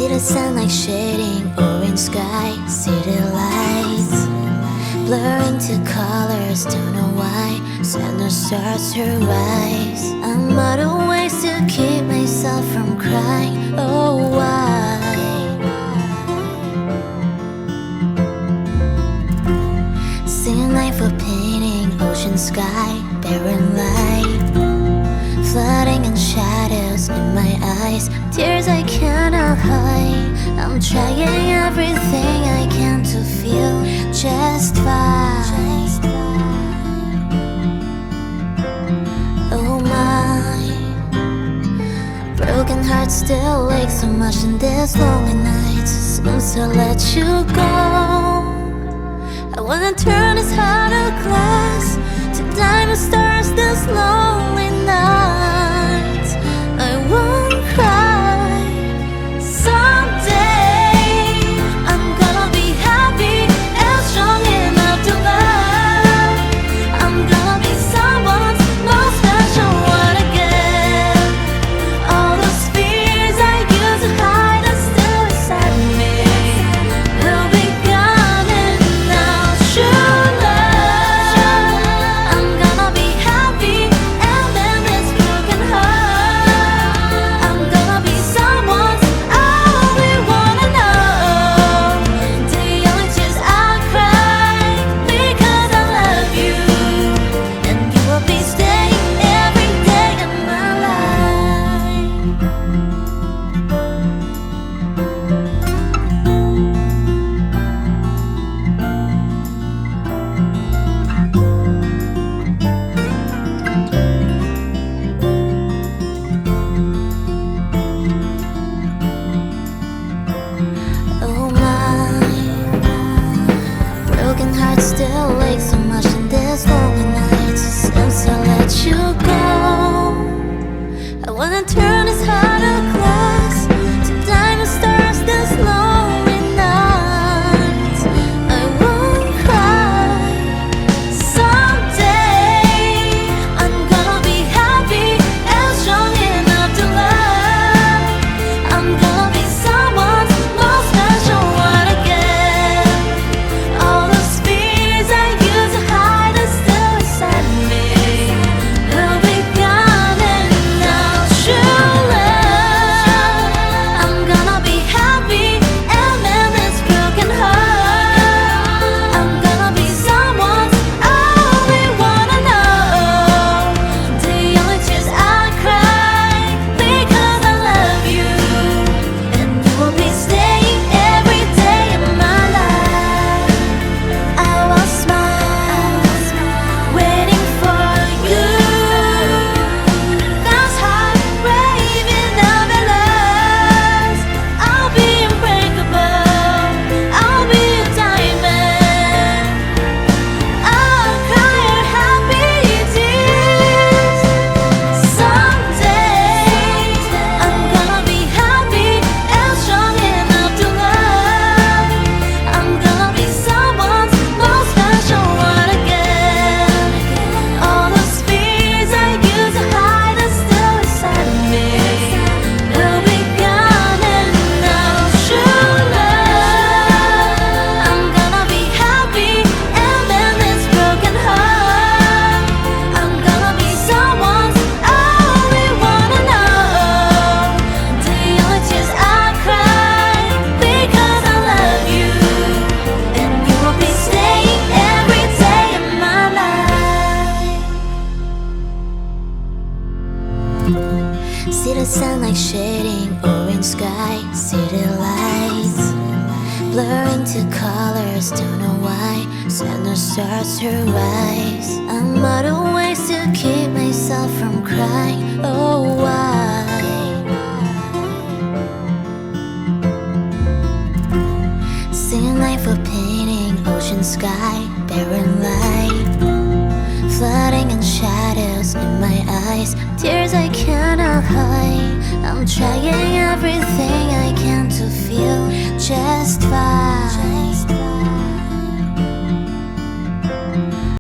See the sunlight shading orange sky, city lights blurring to colors, don't know why. Sun starts to rise. I'm out of ways to keep myself from crying. Oh, why? Singing light for painting ocean sky, barren light flooding in shadows in my eyes, tears I cannot hide. I'm trying everything I can to feel just fine. Oh my, broken heart still aches so much in this lonely night. Soon to let you go. I wanna turn this heart of glass to diamond stars this lonely night. I won't cry. Someday I'm gonna be happy and strong enough to love. I'm gonna be someone's most special one again. All those fears I used to hide are still inside me. They'll be gone and now true love. I'm gonna be happy and mend this broken heart. I'm gonna be someone's only wanna know. The only tears I cry because I love you, and you will be staying every day in my life. Oh my, broken heart still aches so much in this lonely night. Since I let you go, I wanna turn this heart of glass to diamond stars this lonely night. I won't cry. Someday I'm gonna be happy and strong enough to love. I'm gonna be someone's most special one again. All those fears I used to hide are still inside me. They'll be gone and now true love. I'm gonna be happy and mend this broken heart. I'm gonna be someone's only wanna know. The only tears I cry because I love you, and you will be staying every day in my life. I will smile, waiting for you. That's how braving of your love. I'll be unbreakable. I'll be a diamond. I'll cry your happy tears. Someday I'm gonna be happy and strong enough to love. I'm gonna be someone's most special one again. All those fears I used to hide are still inside me. They'll be gone and now true love. I'm gonna be happy and mend this broken heart. I'm gonna be someone's only wanna know. The only tears I cry because I love you, and you will be staying every day in my life. See the sunlight shading orange sky, city lights blurring to colors, don't know why. Sun starts to rise. I'm out of ways to keep myself from crying. Oh, why? Singing light for painting ocean sky, barren light flooding in shadows in my eyes, tears I cannot hide. I'm trying everything I can to feel just fine.